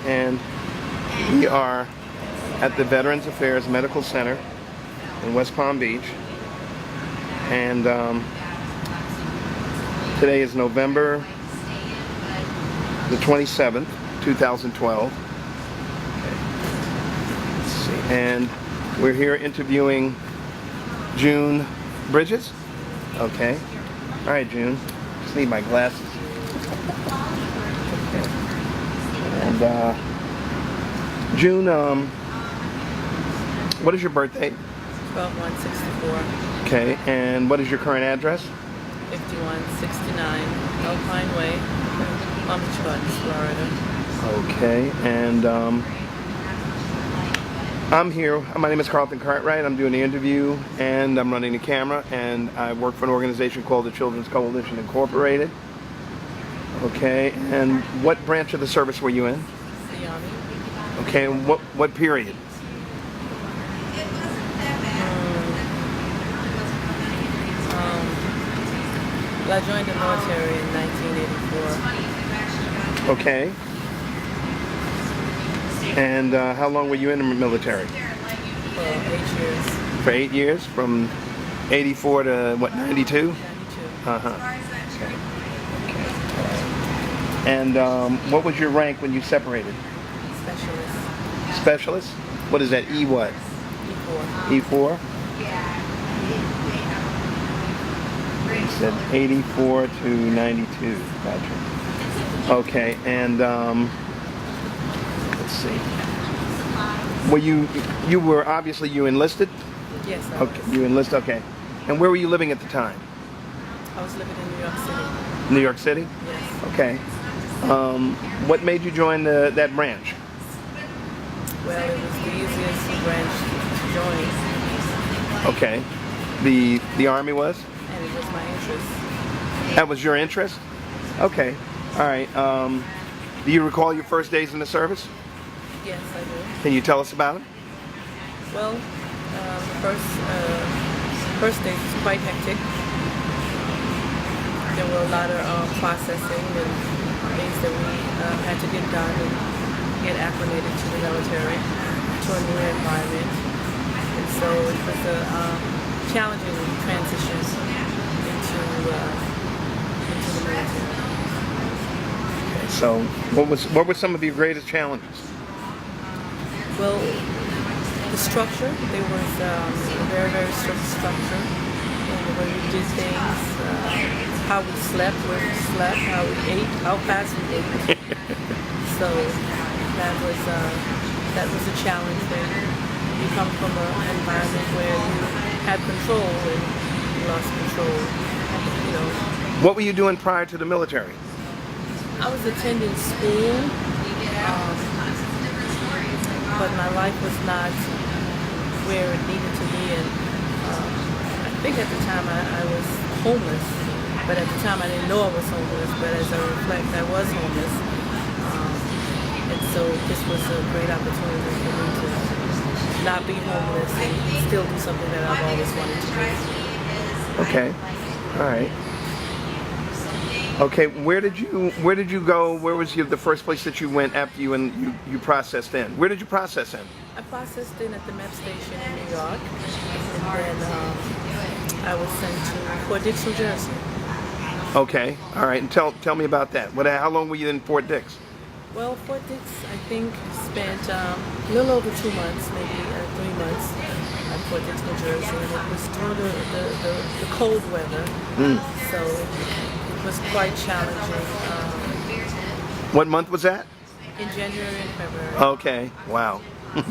and we are at the Veterans Affairs Medical Center in West Palm Beach, and today is November the 27th, 2012. Let's see, and we're here interviewing June Bridges. Okay. All right, June. Just need my glasses. Okay. And June, what is your birthday? 12/1/64. Okay. And what is your current address? 5169 Alpine Way, Palm Beach Gardens, Florida. Okay. And I'm here. My name is Carlton Cartwright. I'm doing the interview and I'm running the camera, and I work for an organization called the Children's Coalition Incorporated. Okay, and what branch of the service were you in? The Army. Okay, and what period? Well, I joined the military in 1984. Okay. And how long were you in the military? For 8 years. For 8 years, from 84 to what, 92? 92. Uh-huh. Okay. And what was your rank when you separated? Specialist. Specialist? What is that? E what? E4. E4? You said 84 to 92. Gotcha. Okay, and let's see. Were you were obviously you enlisted? Yes, I Okay, was. you enlisted. Okay. And where were you living at the time? I was living in New York City. New York City? Yes. Okay. What made you join that branch? Well, it was the easiest branch to join, Okay. The Army was? and it was my interest. That was your interest? Okay. All right. Do you recall your first days in the service? Yes, I do. Can you tell us about it? Well, the first day was quite hectic. There were a lot of processing and things that we had to get done and get acclimated to the military, to a new environment. And so it was a challenging transition into the military. So, what were some of your greatest challenges? Well, the structure, there was a very, very strict structure in the way we did things, how we slept, where we slept, how we ate, how fast we ate. So that was a challenge when you come from an environment where you had control and you lost control, you know. What were you doing prior to the military? I was attending school, but my life was not where it needed to be, and I think at the time I was homeless, but at the time I didn't know I was homeless, but as I reflect, I was homeless, and so this was a great opportunity for me to not be homeless and still do something that I've always wanted to do. Okay. All right. Okay. Where did you go? Where was the first place that you went after you processed in? Where did you process in? I processed in at the MEP station in New York, and then I was sent to Fort Dix, New Jersey. Okay. All right. And tell me about that. How long were you in Fort Dix? Well, Fort Dix, I think, spent a little over 2 months, maybe 3 months at Fort Dix, New Jersey, and it was through the cold weather, so it was quite challenging. What month was that? In January and February. Okay. Wow. It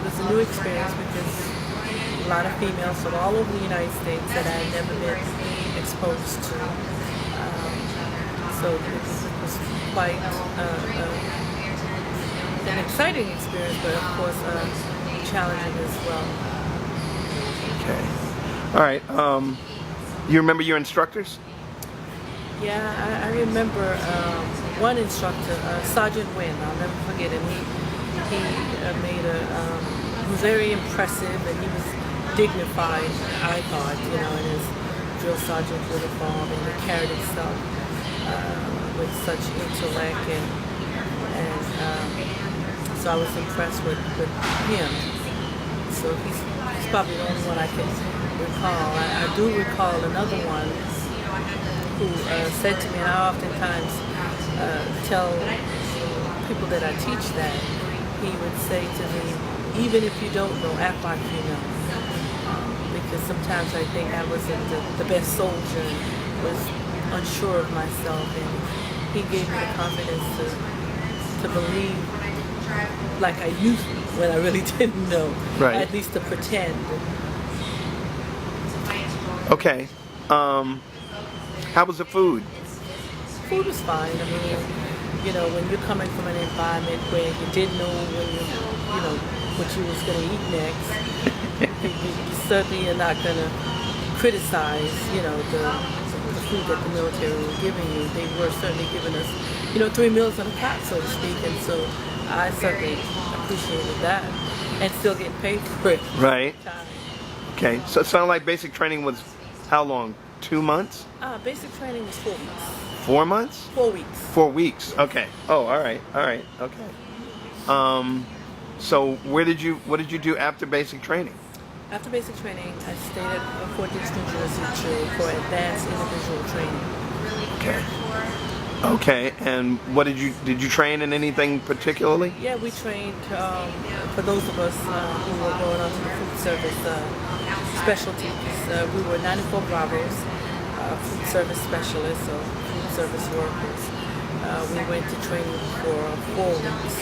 was a new experience because a lot of females from all over the United States that I had never been exposed to. So it was quite an exciting experience, but of course challenging as well. Okay. All right. You remember your instructors? Yeah, I remember one instructor, Sergeant Wynn. I'll never forget him. He made he was very impressive, and he was dignified, I thought, you know, in his drill sergeant uniform, and he carried himself with such intellect and and so I was impressed with him. So he's probably the only one I can recall. I do recall another one who said to me, and I oftentimes tell people that I teach that, he would say to me, even if you don't know, act like you know. Because sometimes I think I wasn't the best soldier, was unsure of myself, and he gave me the confidence to believe like I knew when I really didn't know. Right. At least to pretend. Okay. How was the food? Food was fine. I mean, you know, when you're coming from an environment where you didn't know when you know, what you was going to eat next, you certainly are not going to criticize, you know, the food that the military was giving you. They were certainly giving us, you know, 3 meals in a pot, so to speak, and so I certainly appreciated that, and still getting paid for it. Right. Okay. So it sounded like basic training was how long? 2 months? Basic training was 4 weeks. 4 months? 4 weeks. 4 weeks. Okay. Oh, all right. All right. Okay. So what did you do after basic training? After basic training, I stayed at Fort Dix, New Jersey for advanced individual training. Okay. Okay. And what did you train in anything particularly? Yeah, we trained for those of us who were going on to the food service specialties. We were 94 Bravos, food service specialists, or food service workers. We went to training for 4 weeks.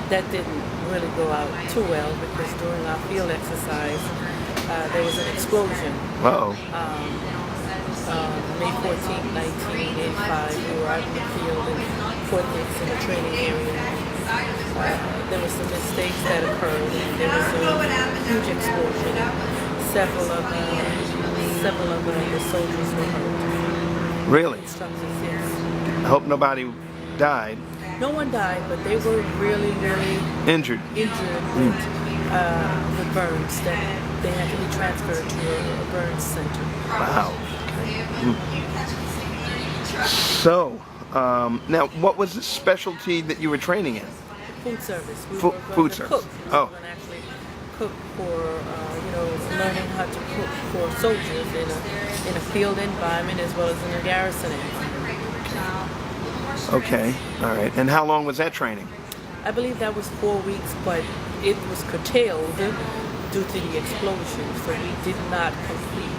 That didn't really go out too well because during our field exercise, there was an explosion. Uh-oh. May 14, 1985, we were out in the field in Fort Dix in the training area. There were some mistakes that occurred. There was a huge explosion. Several of the soldiers were hurt. Really? Instructors, yes. I hope nobody died. No one died, but they were really, really Injured. with burns that they had to be transferred to a burn center. Wow. So, now what was the specialty that you were training in? Food service. We Food were going to service. cook. We Oh. were going to actually cook for, you know, learning how to cook for soldiers in a field environment as well as in a garrison environment. Okay. All right. And how long was that training? I believe that was 4 weeks, but it was curtailed due to the explosion, so we did not complete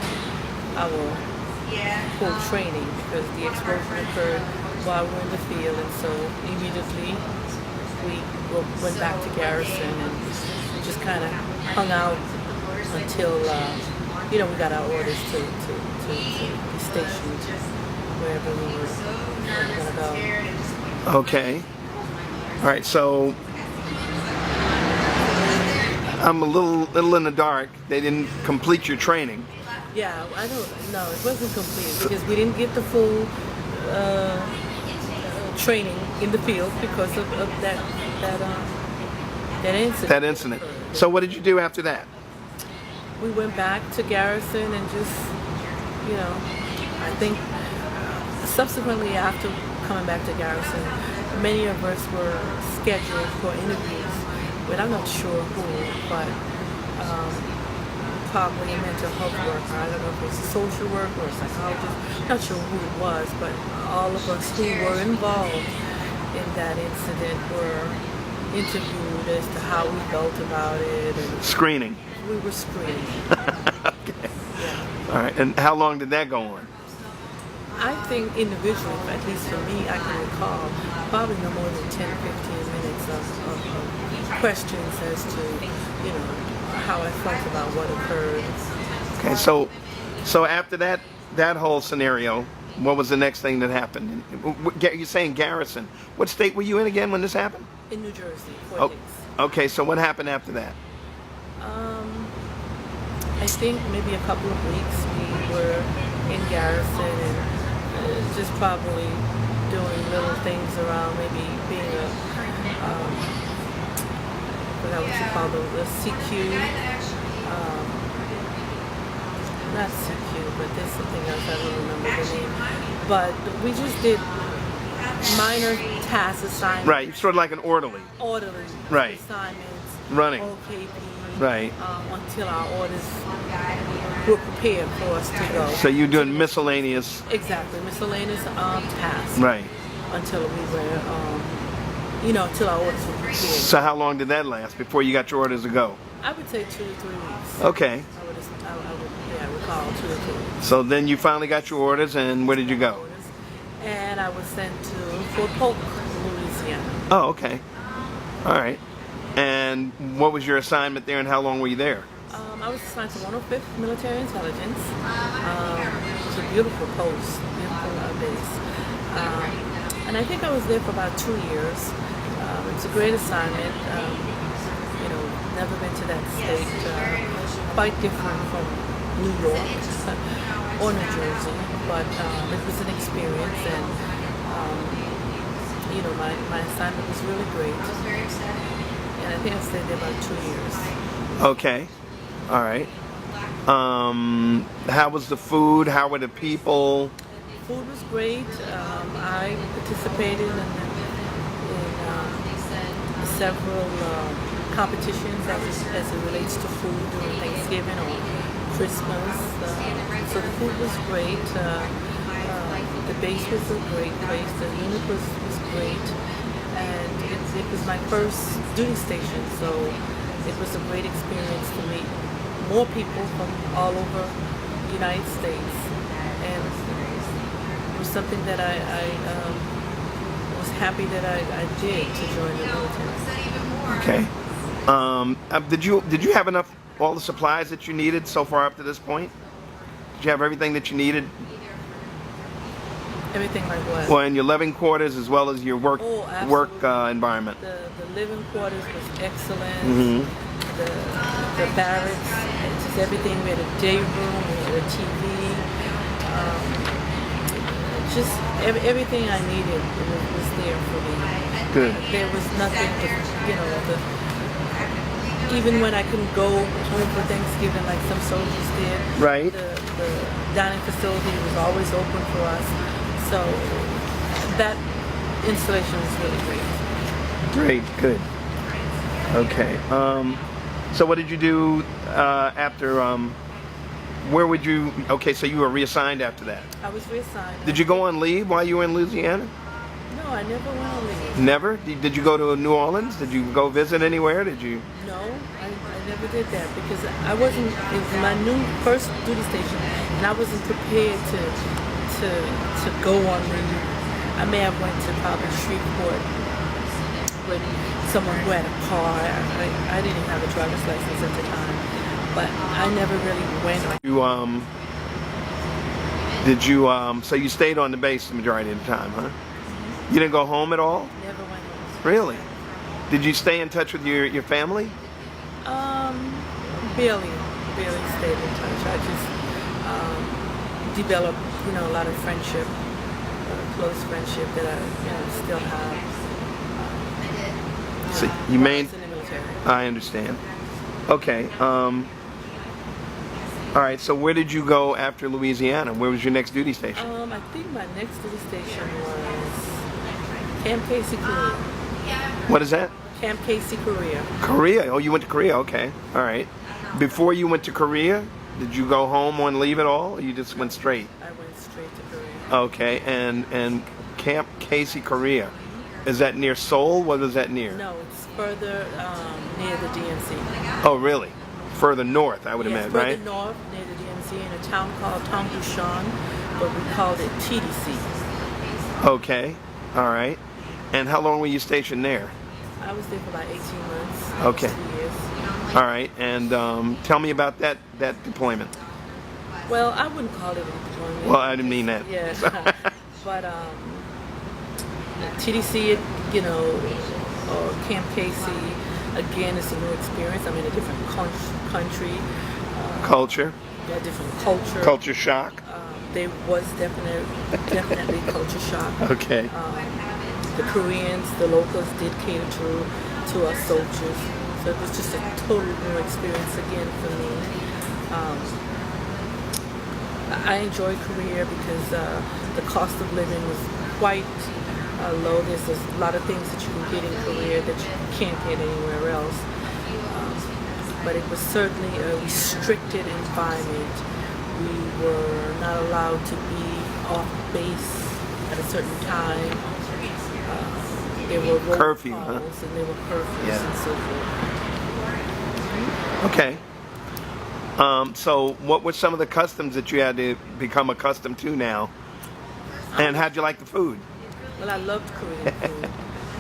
our full training because the explosion occurred while we were in the field, and so immediately we went back to garrison and just kind of hung out until you know, we got our orders to be stationed wherever we were going to go. Okay. All right. So I'm a little in the dark. They didn't complete your training. Yeah, I don't know. It wasn't complete because we didn't get the full training in the field because of that incident. That incident. So what did you do after that? We went back to garrison and just, you know, I think subsequently after coming back to garrison, many of us were scheduled for interviews, but I'm not sure who, but probably a mental health worker. I don't know if it was a social worker or a psychologist. Not sure who it was, but all of us who were involved in that incident were interviewed as to how we felt about it. And Screening. we were screened. Okay. Yeah. All right. And how long did that go on? I think individually, at least for me, I can recall probably no more than 10 or 15 minutes of questions as to, you know, how I felt about what occurred. Okay. So after that whole scenario, what was the next thing that happened? You're saying garrison. What state were you in again when this happened? In New Jersey, Fort Oh, Dix. okay. So what happened after that? I think maybe a couple of weeks we were in garrison and just probably doing little things around maybe being a, I forgot what you call them, the CQ, not CQ, but there's something else, I don't remember the name. But we just did minor task assignments. Right, sort of like an orderly. Orderly Right. assignments. Running. OKP. Right. Until our orders were prepared for us to go. So you're doing miscellaneous. Exactly, miscellaneous tasks. Right. Until we were, until our orders were prepared. So how long did that last before you got your orders to go? I would say 2 to 3 weeks. Okay. I would call 2 to 3 weeks. So then you finally got your orders, and where did you go? And I was sent to Fort Polk, Louisiana. Oh, okay. All right. And what was your assignment there, and how long were you there? I was assigned to 105th Military Intelligence. It was a beautiful post, beautiful base. And I think I was there for about 2 years. It was a great assignment. Never been to that state. Quite different from New York or New Jersey, but it was an experience, and my assignment was really great. And I think I stayed there about 2 years. Okay. All right. How was the food? How were the people? Food was great. I participated in several competitions as it relates to food during Thanksgiving or Christmas. So the food was great. The base was a great place. The unit was great. And it was my first duty station, so it was a great experience to meet more people from all over the United States. And it was something that I was happy that I did to join the military. Okay. Did you have all the supplies that you needed so far up to this point? Did you have everything that you needed? Everything like what? Well, in your living quarters as well as your work environment. The living quarters was excellent. Mm-hmm. The barracks, just everything. We had a day room, we had a TV. Just everything I needed was there for me. Good. There was nothing, even when I couldn't go home for Thanksgiving like some soldiers did. Right. The dining facility was always open for us. So that installation was really great. Great, good. Okay. So what did you do after? Where would you? Okay, so you were reassigned after that. I was reassigned. Did you go on leave while you were in Louisiana? No, I never went on leave. Never? Did you go to New Orleans? Did you go visit anywhere? Did you? No, I never did that because it was my first duty station, and I wasn't prepared to go on leave. I may have went to probably Shreveport with someone who had a car. I didn't have a driver's license at the time, but I never really went. So you stayed on the base the majority of the time, huh? You didn't go home at all? Never went home. Really? Did you stay in touch with your family? Barely stayed in touch. I just developed, a lot of friendship, close friendship that I, still have. So you in made. the military. I understand. Okay. All right. So where did you go after Louisiana? Where was your next duty station? I think my next duty station was Camp Casey, Korea. What is that? Camp Casey, Korea. Korea. Oh, you went to Korea. Okay. All right. Before you went to Korea, did you go home on leave at all? Or you just went straight? I went straight to Korea. Okay. And Camp Casey, Korea. Is that near Seoul? What was that near? No, it's further near the DMC. Oh, really? Further north, I would imagine, further right? north near the DMC in a town called Tongdushan, but we called it TDC. Okay. All right. And how long were you stationed there? I was there for about 18 months. Okay. 2 years. All right. And tell me about that deployment. Well, I wouldn't call it a deployment. Well, I didn't mean that. Yeah. But TDC, or Camp Casey, again, it's a new experience. I'm in a different country. Culture. Yeah, different culture. Culture shock. There was definitely culture shock. Okay. The Koreans, the locals did cater to us soldiers. So it was just a total new experience again for me. I enjoyed Korea because the cost of living was quite Although there's a lot of things that you can get in Korea that you can't get anywhere else. But it was certainly a restricted environment. We were not allowed to be off base at a certain time. There were roll Curfew, calls, huh? and there were curfews Yeah. and so forth. Okay. So what were some of the customs that you had to become accustomed to now? And how'd you like the food? Well, I loved Korean food.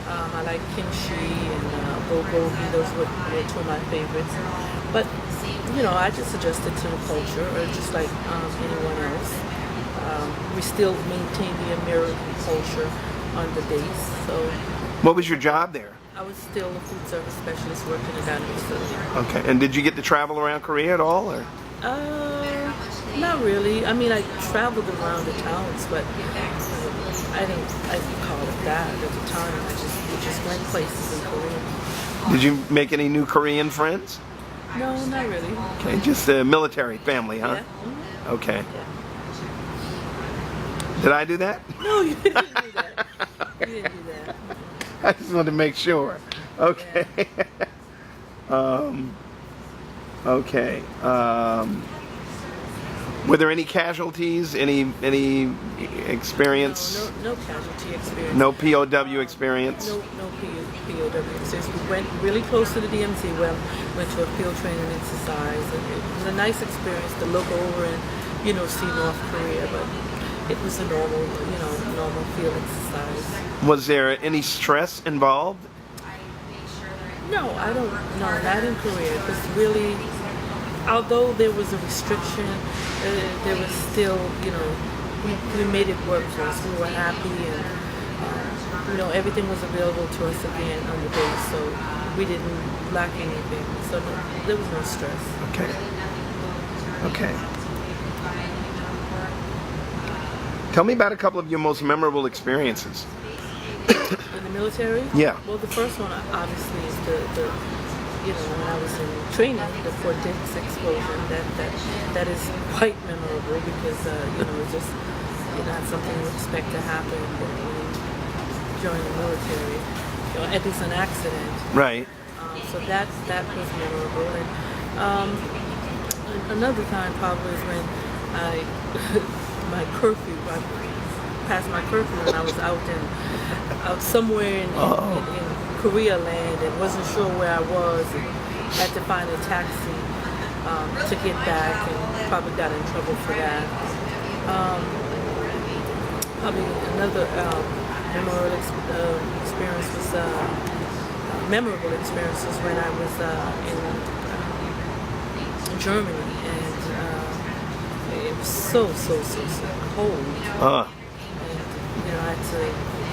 I like kimchi and bulgogi. Those were two of my favorites. But, you know, I just adjusted to the culture, just like anyone else. We still maintain the American culture on the base. So What was your job there? I was still a food service specialist working in that facility. Okay. And did you get to travel around Korea at all? Or? Not really. I mean, I traveled around the towns, but I didn't call it that at the time. We just went places in Korea. Did you make any new Korean friends? No, not really. Okay, just a military family, huh? Yeah. Mhm. Okay. Yeah. Did I do that? No, you didn't do that. You didn't do that. I just wanted to make sure. Okay. Okay. Were there any casualties? Any experience? No casualty experience. No POW experience? No POW experience. We went really close to the DMZ. Went to a field training exercise, and it was a nice experience to look over and, you know, see North Korea. But it was a normal field exercise. Was there any stress involved? No, I don't. No, not in Korea. Because really, although there was a restriction, there was still, you know, we made it work for us. We were happy, and you know, everything was available to us again on the base, so we didn't lack anything. So there was no stress. Okay. Okay. Tell me about a couple of your most memorable experiences. In the military? Yeah. Well, the first one obviously is the you know, when I was in training, the Fort Dix explosion. That is quite memorable because you know, it's just, you know, not something you expect to happen when you join the military. You know, at least an accident. Right. So that was memorable. And another time probably is when I my curfew. I passed my curfew and I was out somewhere in Korea land and wasn't sure where I was, and had to find a taxi to get back, and probably got in trouble for that. Probably another memorable experience was when I was in Germany, and it was so cold. And, you know,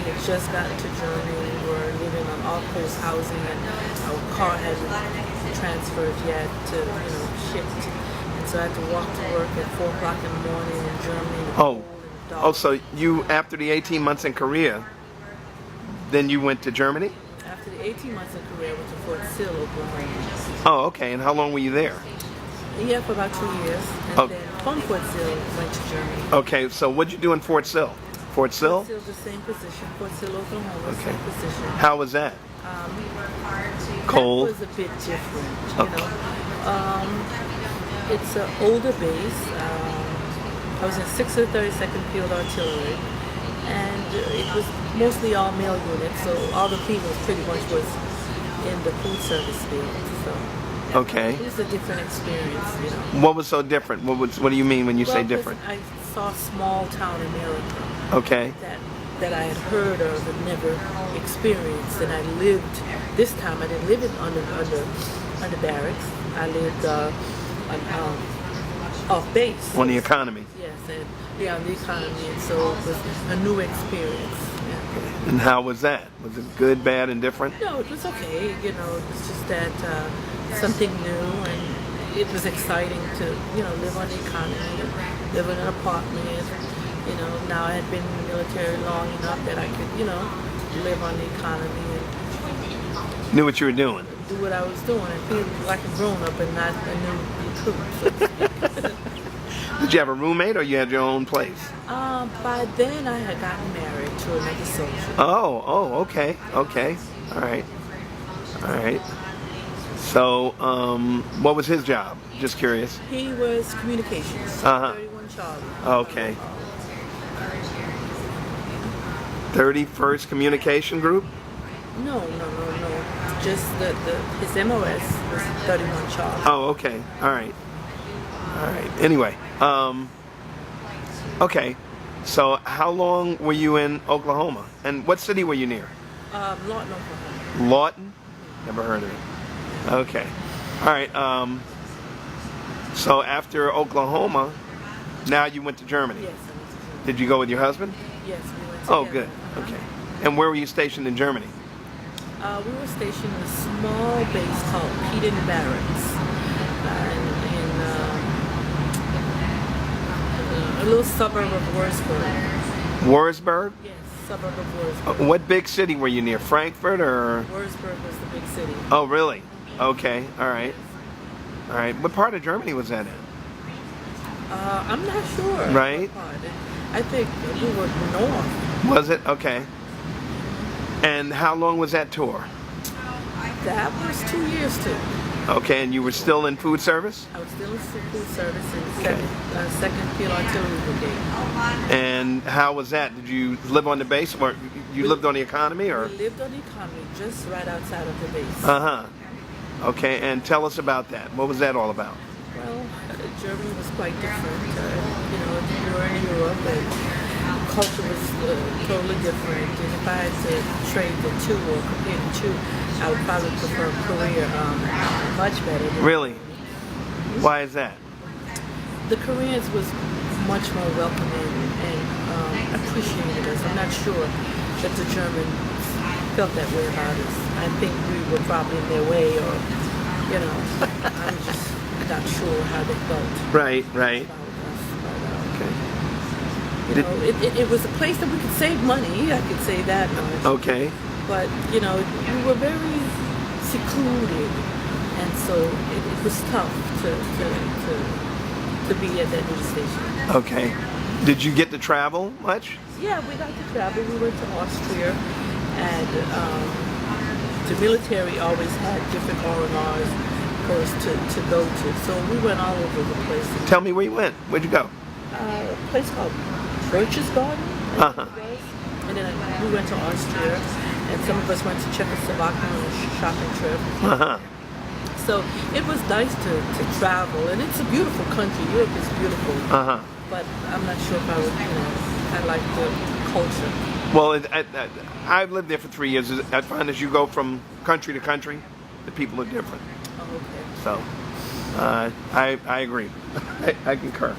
we had just gotten to Germany. We were living on all-post housing, and our car hadn't transferred yet to, you know, shipped. And so I had to walk to work at 4 o'clock in the morning in Germany. In the cold and dark. Oh, so you, after the 18 months in Korea, then you went to Germany? After the 18 months in Korea, I went to Fort Sill, Oklahoma. Oh, okay. And how long were you there? Yeah, for about 2 years. And then from Fort Sill, went to Germany. Okay, so what'd you do in Fort Sill? Fort Sill? Fort Sill, the same position. Fort Sill, Oklahoma, Okay. same position. How was that? Cold? That was a bit different, you Okay. know. It's an older base. I was in 6th or 32nd Field Artillery, and it was mostly all male units, so all the females pretty much was in the food service field. So Okay. it was a different experience, you know. What was so different? What do you mean when you say Well, 'cause different? I saw small town America Okay. that I had heard of and never experienced, and I lived. This time I didn't live under barracks. I lived off base. On the economy. Yes, and on the economy, and so it was a new experience. Yeah. And how was that? Was it good, bad, and different? No, it was okay. You know, it was just that something new, and it was exciting to, you know, live on the economy, live in an apartment. You know, now I had been in the military long enough that I could, you know, live on the economy and Knew what you were doing. do what I was doing and feel like a grown up and not a new recruit. So to speak. Did you have a roommate or you had your own place? By then I had gotten married, to another soldier. Oh, okay, okay. All right. All right. So, what was his job? Just curious. He was communications. Uh-huh. 31 Charlie. Okay. 31st Communication Group? No. Just his MOS was 31 Charlie. Oh, okay. All right. All right. Anyway, okay. So, how long were you in Oklahoma? And what city were you near? Lawton, Oklahoma. Lawton? Never heard of it. Okay. All right. So after Oklahoma, now you went to Germany. Yes, I went to Germany. Did you go with your husband? Yes, we went Oh, together. good. Okay. And where were you stationed in Germany? We were stationed in a small base called Peden Barracks in a little suburb of Wurzburg. Warrisburg? Yes, suburb of Wurzburg. What big city were you near? Frankfurt or? Wurzburg was the big city. Oh, really? Okay. All right. All right. What part of Germany was that in? I'm not sure. Right. what part. I think we were north. Was it? Okay. And how long was that tour? That was 2 years too. Okay, and you were still in food service? I was still in food service in 2nd Field Artillery Brigade. And how was that? Did you live on the base, or you lived on the economy, or? We lived on the economy just right outside of the base. Uh-huh. Okay, and tell us about that. What was that all about? Well, Germany was quite different. You were in Europe, and culture was totally different. And if I had to trade the two or compare the two, I would probably prefer Korea much better. Really? Why is that? The Koreans was much more welcoming and appreciated us. I'm not sure that the Germans felt that way about us. I think we were probably in their way, or I'm just not sure how they felt. Right. About us. But, Okay. it was a place that we could save money. I could say that much. Okay. But we were very secluded, and so it was tough to be at that news station. Okay. Did you get to travel much? Yeah, we got to travel. We went to Austria, and the military always had different R&Rs for us to go to. So we went all over the place. Tell me where you went. Where'd you go? A place called Birch's Garden. Uh-huh. And then we went to Austria, and some of us went to Czechoslovakia on a shopping trip. Uh-huh. So it was nice to travel, and it's a beautiful country. Europe is beautiful. Uh-huh. But I'm not sure if I would, I like the culture. Well, I've lived there for 3 years. I find as you go from country to country, the people are different. Oh, okay. So, I agree. I concur.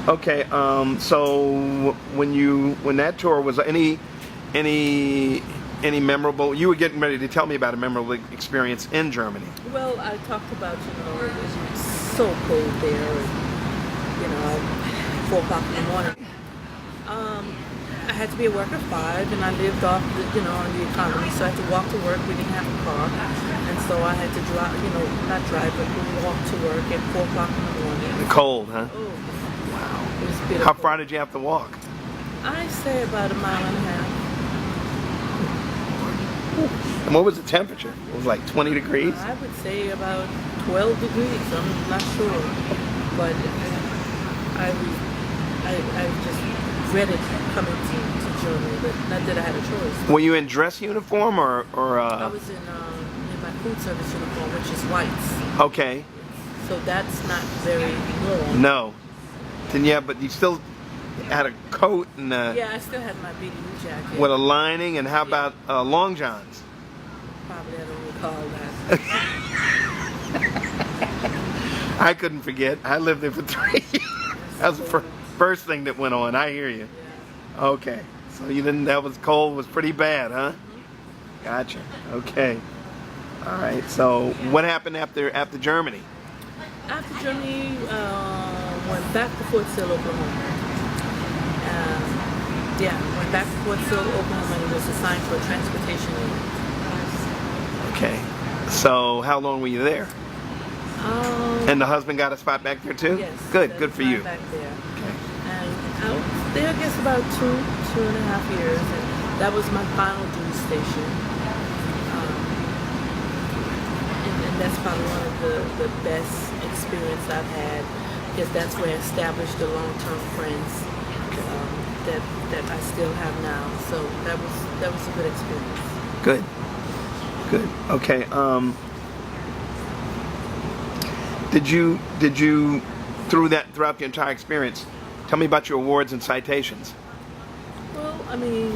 Okay. So when that tour was any memorable? You were getting ready to tell me about a memorable experience in Germany. Well, I talked about it was so cold there, and 4 o'clock in the morning. I had to be at work at 5, and I lived off on the economy, so I had to walk to work. We didn't have a car, and so I had to drive, not drive, but walk to work at 4 o'clock in the morning. Cold, huh? Oh, Wow. it was beautiful. How far did you have to walk? I say about 1.5 miles. And what was the temperature? It was like 20 degrees? I would say about 12 degrees. I'm not sure, but I just dreaded coming to Germany, but not that I had a choice. Were you in dress uniform or I was in my food service uniform, which is whites. Okay. So that's not very warm. No. Then yeah, but you still had a coat and Yeah, I still had my BDU jacket. with a lining, and how about long johns? Probably I don't recall that. I couldn't forget. I lived there for 3 years. That was the first thing that went on. I hear you. Yeah. Okay. So you didn't. That was cold. Was pretty bad, huh? Mm-hmm. Gotcha. Okay. All right. So what happened after Germany? After Germany, went back to Fort Sill, Oklahoma. Went back to Fort Sill, Oklahoma, and was assigned to a transportation unit. Okay. So how long were you there? And the husband got a spot back there too? Yes. Good for you. Back there. Okay. And there, I guess, about 2.5 years, and that was my final duty station. And that's probably one of the best experience I've had, because that's where I established the long-term friends that I still have now. So that was a good experience. Good. Good. Okay. Did you throughout the entire experience, tell me about your awards and citations? Well, I mean,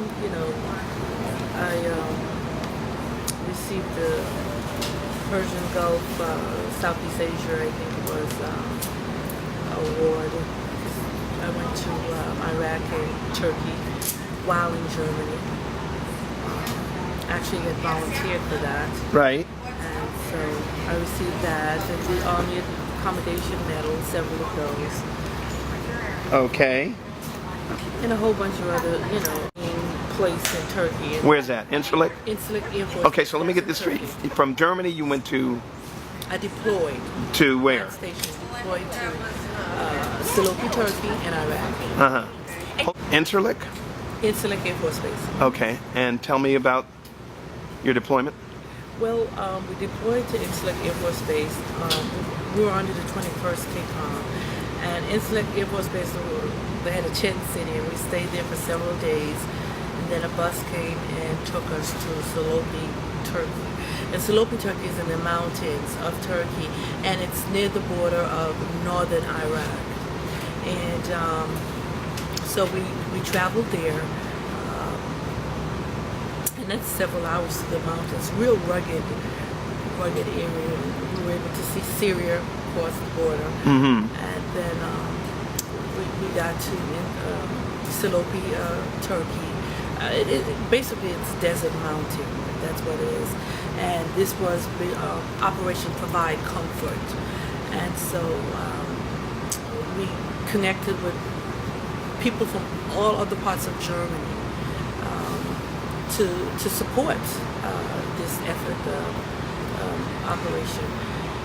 I received the Persian Gulf, Southeast Asia, I think it was, award. I went to Iraq and Turkey while in Germany. Actually, I volunteered for that. Right. And so I received that, and the Army Accommodation Medal, several of those. Okay. And a whole bunch of other, in place in Turkey. And Where's that? Incirlik? Incirlik Air Force. Okay, so let me get this straight. Turkey. From Germany, you went to I deployed. where? Station deployed to Silopi, Turkey, and Iraq. Incirlik? Incirlik Air Force Base. Okay, and tell me about your deployment. Well, we deployed to Incirlik Air Force Base. We were under the 21st KCOM, and Incirlik Air Force Base, they had a tent city, and we stayed there for several days. And then a bus came and took us to Silopi, Turkey. And Silopi, Turkey is in the mountains of Turkey, and it's near the border of northern Iraq. And so we traveled there. And that's several hours to the mountains, real rugged area. We were able to see Syria across the border. Mm-hmm. And then we got to Silopi, Turkey. Basically, it's desert mountain. That's what it is. And this was Operation Provide Comfort. And so we connected with people from all other parts of Germany to support this effort, operation.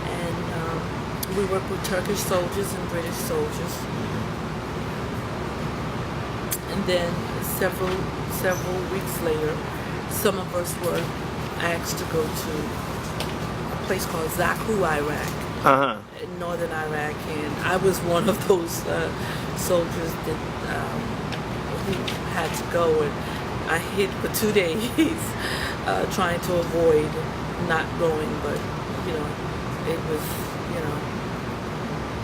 And we work with Turkish soldiers and British soldiers. And then several weeks later, some of us were asked to go to a place called Zaku, Iraq, in northern Iraq, and I was one of those soldiers that who had to go, and I hid for 2 days trying to avoid not going, but it was,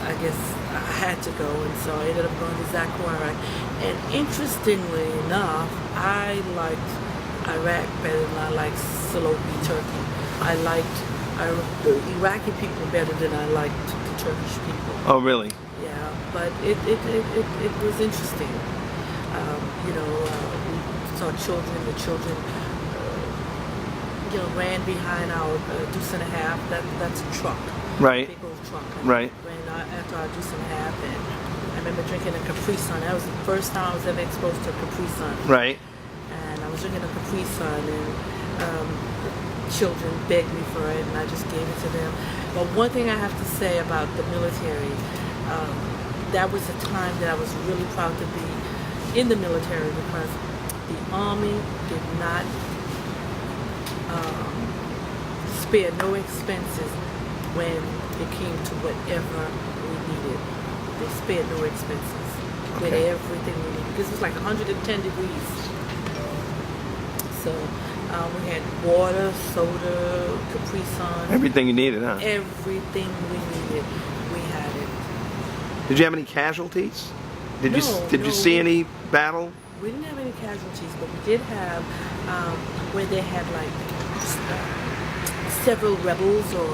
I guess I had to go, and so I ended up going to Zaku, Iraq. And interestingly enough, I liked Iraq better than I liked Silopi, Turkey. I liked the Iraqi people better than I liked the Turkish people. Oh, really? Yeah, but it was interesting. We saw children. The children, ran behind our deuce and a half. That's a truck. Right. Big old truck. Right. Ran after our deuce and a half, and I remember drinking a Capri Sun. That was the first time I was ever exposed to a Capri Sun. Right. And I was drinking a Capri Sun, and children begged me for it, and I just gave it to them. But one thing I have to say about the military, that was a time that I was really proud to be in the military, because the Army did not spare no expenses when it came to whatever we needed. They spared no expenses. We had everything we needed. This was like 110 degrees. So we had water, soda, Capri Sun. Everything you needed, huh? Everything we needed, we had it. Did you have any casualties? Did you see any battle? We didn't have any casualties, but we did have where they had like several rebels, or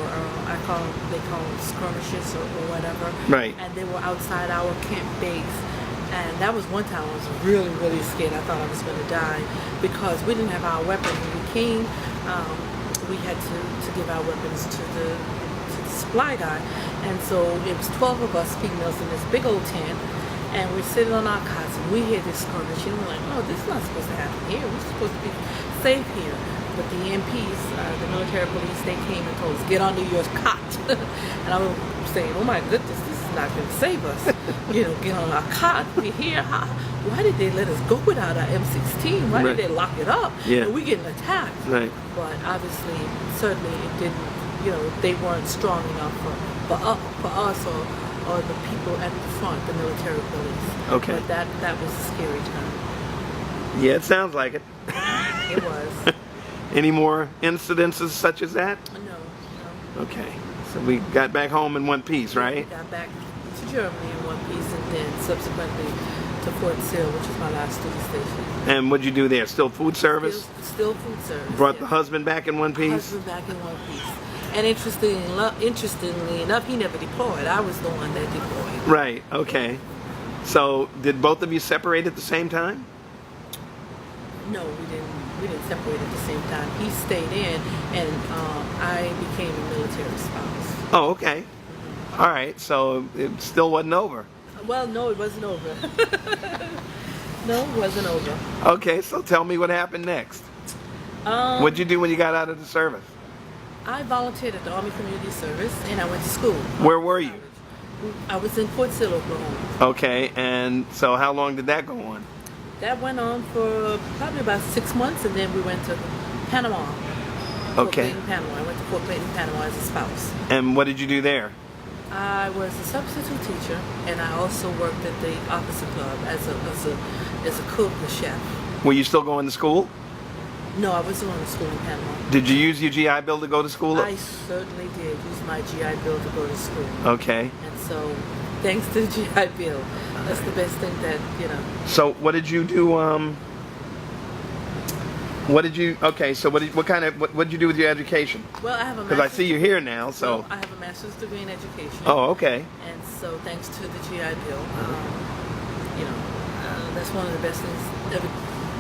they call them skirmishes or whatever. Right. And they were outside our camp base. And that was one time I was really, really scared. I thought I was going to die because we didn't have our weapons. When we came, we had to give our weapons to the supply guy. And so it was 12 of us females in this big old tent, and we're sitting on our cots, and we hear this skirmish, and we're like, oh, this is not supposed to happen here. We're supposed to be safe here. But the MPs, the military police, they came and told us, get under your cot. And I was saying, oh my goodness, this is not going to save us. Get on our cot. We're here. Why did they let us go without our M16? Why Right. did they lock it up? Yeah. And we're getting attacked. Right. But obviously, certainly it didn't, they weren't strong enough for us or the people at the front, the military police. Okay. But that was a scary time. Yeah, it sounds like it. It was. Any more incidences such as that? No. Okay. So we got back home in one piece, We right? got back to Germany in one piece, and then subsequently to Fort Sill, which is my last duty station. And what'd you do there? Still food service? Still food service. Brought yes. the husband back in one piece? Husband back in one piece. And interestingly enough, he never deployed. I was the one that deployed. Right, okay. So did both of you separate at the same time? No, we didn't separate at the same time. He stayed in, and I became a military spouse. Oh, okay. All right, so it still wasn't over. Well, no, it wasn't over. No, it wasn't over. Okay, so tell me what happened next. What'd you do when you got out of the service? I volunteered at the Army Community Service, and I went to school. Where were you? I was in Fort Sill, Oklahoma. Okay, and so how long did that go on? That went on for probably about 6 months, and then we went to Panama. Fort Okay. Clayton, Panama. I went to Fort Clayton, Panama as a spouse. And what did you do there? I was a substitute teacher, and I also worked at the officer club as a cook, the chef. Were you still going to school? No, I wasn't going to school in Panama. Did you use your GI Bill to go to school? I certainly did use my GI Bill to go to school. Okay. And so, thanks to the GI Bill, that's the best thing that. So what did you do? What did you? Okay. So what did you do with your education? Well, I have a Because I see you here now. So. Well, I have a master's degree in education. Oh, okay. And so, thanks to the GI Bill, that's one of the best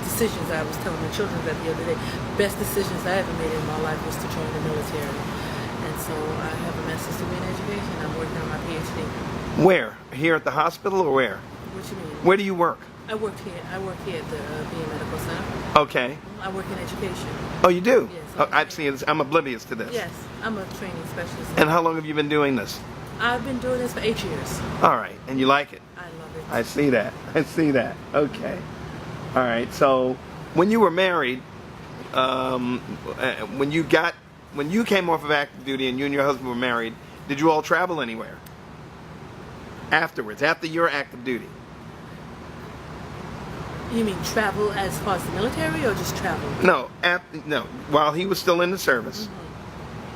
decisions. I was telling my children that the other day. Best decisions I ever made in my life was to join the military. And so, I have a master's degree in education. I'm working on my PhD. Where? Here at the hospital or where? What you mean? Where do you work? I work here at the VA Medical Center. Okay. I work in education. Oh, you do? Yes. Oh, I've seen it. I'm oblivious to this. Yes, I'm a training specialist. And how long have you been doing this? I've been doing this for 8 years. All right. And you like it? I love it. I see that. I see that. Okay. All right. So when you were married, when you came off of active duty and you and your husband were married, did you all travel anywhere? Afterwards, after your active duty? You mean travel as far as the military, or just travel? No, no. While he was still in the service,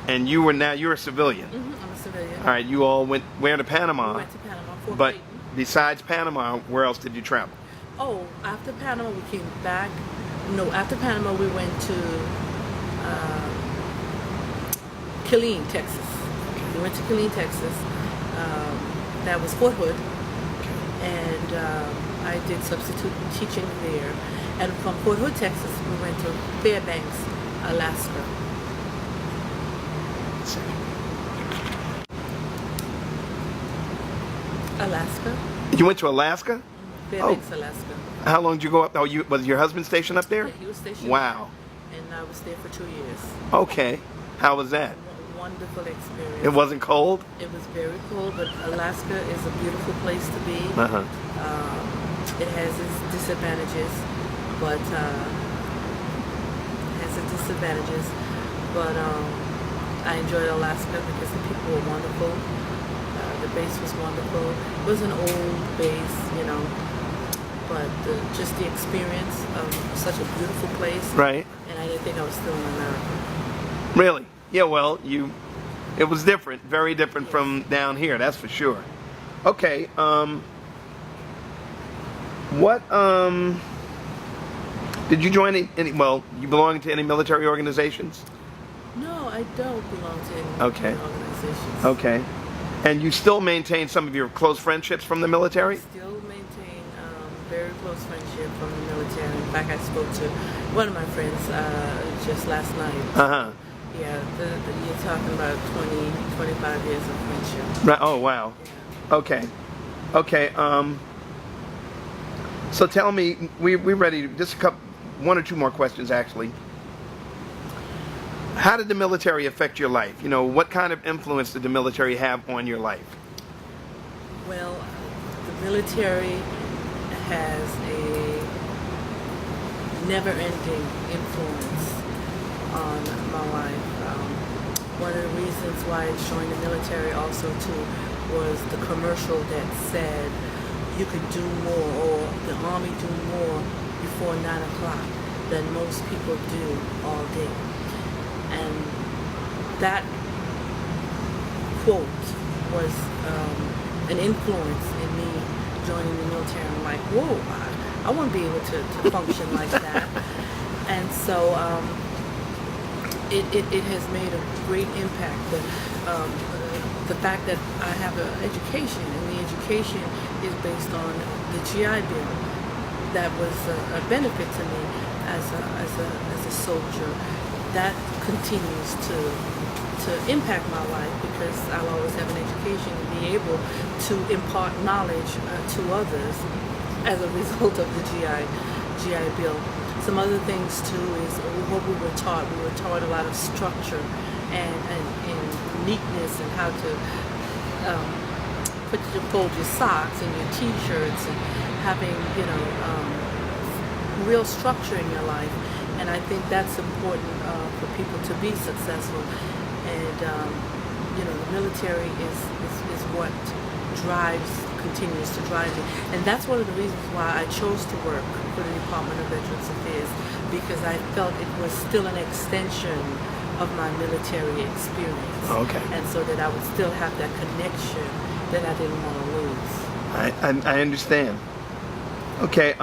and you're a civilian. I'm a civilian. All right, you all went where to Panama? We went to Panama. Fort But Clayton. besides Panama, where else did you travel? Oh, after Panama we came back. No, after Panama we went to Killeen, Texas. We went to Killeen, Texas. That was Fort Hood, and I did substitute teaching there. And from Fort Hood, Texas, we went to Fairbanks, Alaska. Alaska? You went to Alaska? Fairbanks, Alaska. How long did you go up? Oh, was your husband stationed up there? Yeah, he was stationed Wow. there, and I was there for 2 years. Okay. How was that? Wonderful experience. It wasn't cold? It was very cold, but Alaska is a beautiful place to be. Uh-huh. It has its disadvantages, but I enjoyed Alaska because the people were wonderful. The base was wonderful. It was an old base, but just the experience of such a beautiful place. Right. And I didn't think I was still in America. Really? Yeah, well, it was different, very different from down here, that's for sure. Okay, did you join you belong to any military organizations? No, I don't belong to any Okay. organizations. Okay. And you still maintain some of your close friendships from the military? Still maintain very close friendship from the military. In fact, I spoke to one of my friends just last night. Uh-huh. Yeah, you're talking about 20, 25 years of friendship. Right. Oh, wow. Yeah. Okay. Okay. So tell me, we're ready. Just one or two more questions, actually. How did the military affect your life? What kind of influence did the military have on your life? Well, the military has a never-ending influence on my life. One of the reasons why I joined the military also too was the commercial that said you could do more, or the Army do more before 9 o'clock than most people do all day. And that quote was an influence in me joining the military. I'm like, whoa, I want to be able to function like that. And so it has made a great impact. The fact that I have an education, and the education is based on the GI Bill, that was a benefit to me as a soldier. That continues to impact my life, because I'll always have an education and be able to impart knowledge to others as a result of the GI Bill. Some other things too is what we were taught. We were taught a lot of structure and neatness, and how to fold your socks and your t-shirts, and having real structure in your life. And I think that's important for people to be successful. And the military is what continues to drive me. And that's one of the reasons why I chose to work for the Department of Veterans Affairs, because I felt it was still an extension of my military experience. Okay. And so that I would still have that connection that I didn't want to lose. I understand. Okay.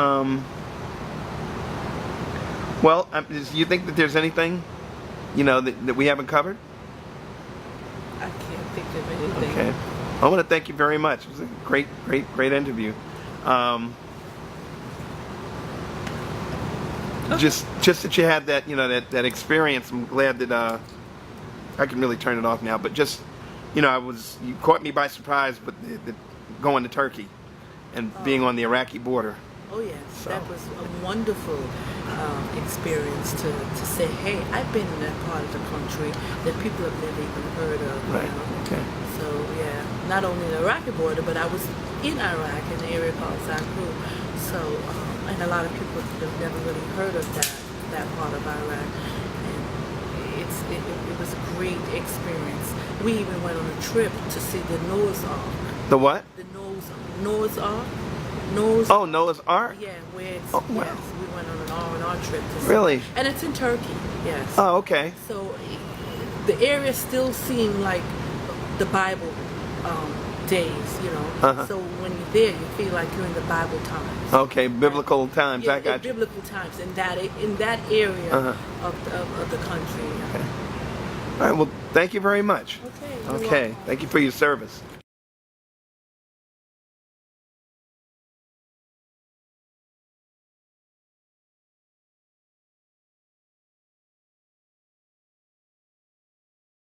Well, do you think that there's anything, that we haven't covered? I can't think of anything. Okay. I want to thank you very much. It was a great interview. Just that you had that, that experience. I'm glad that I can really turn it off now. But just, you caught me by surprise, but going to Turkey and being on the Iraqi border. Oh yes, So. that was a wonderful experience to say, hey, I've been in that part of the country that people have never even heard of. Right. Okay. So yeah, not only the Iraqi border, but I was in Iraq in the area called Zagreb. So and a lot of people have never really heard of that part of Iraq. And it was a great experience. We even went on a trip to see the Noah's Ark. The what? The Noah's Ark. Oh, Noah's Ark? Yeah, where it's, Oh, wow. yes, we went on an R&R trip to see. Really? And it's in Turkey, yes. Oh, okay. So the area still seemed like the Bible days, Uh-huh. So when you're there, you feel like you're in the Bible times. Okay, biblical times. Yeah, I got you. biblical times in that area Uh-huh. of the country. All right. Well, thank you very much. Okay. you're Okay. welcome. Thank you for your service.